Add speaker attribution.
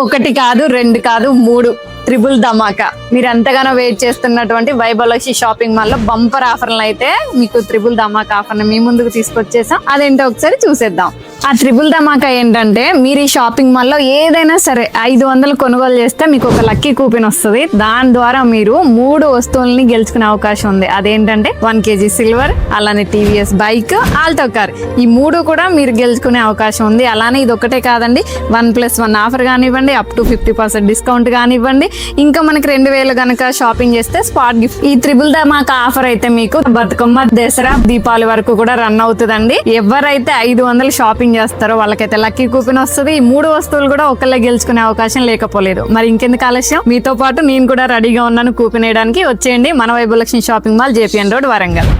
Speaker 1: ఒకటి కాదు, రెండు కాదు, మూడు ట్రిపుల్ ధమాకా. మీరు ఎంతగానో వెయిట్ చేస్తున్నటువంటి వైభవలక్ష్మి షాపింగ్ మాల్ లో బంపర్ ఆఫర్లు అయితే మీకు ట్రిపుల్ ధమాకా ఆఫర్ మీ ముందుకు తీసుకొచ్చేసాం. అదేంటో ఒకసారి చూసేద్దాం. ఆ ట్రిపుల్ ధమాకా ఏంటంటే, మీరు ఈ షాపింగ్ మాల్ లో ఏదైనా సరే 500 కొనుగోలు చేస్తే మీకు ఒక లక్కీ కూపన్ వస్తుంది. దాని ద్వారా మీరు 3 వస్తువుల్ని గెలుచుకునే అవకాశం ఉంది. అదేంటంటే 1 kg సిల్వర్, అలానే టీవీఎస్ బైక్, ఆల్టో కార్. ఈ 3 కూడా మీరు గెలుచుకునే అవకాశం ఉంది. అలానే ఇది ఒకటే కాదండి, 1+1 ఆఫర్ కానివ్వండి, అప్ టు 50% డిస్కౌంట్ కానివ్వండి, ఇంకా మనకి 2000 కనుక షాపింగ్ చేస్తే స్పాట్ గిఫ్ట్. ఈ ట్రిపుల్ ధమాకా ఆఫర్ అయితే మీకు బతుకమ్మ, దసరా, దీపావళి వరకు కూడా రన్ అవుతుందండి. ఎవరైతే 500 షాపింగ్ చేస్తారో వాళ్ళకైతే లక్కీ కూపన్ వస్తుంది. ఈ 3 వస్తువులు కూడా ఒకళ్ళే గెలుచుకునే అవకాశం లేకపోలేదు. మరి ఇంకెందుకు ఆలస్యం, మీతో పాటు నేను కూడా రెడీగా ఉన్నాను కూపన్ వేయడానికి. వచ్చేయండి మన Vaibhav Lakshmi shopping mall, JPN road, Warangal.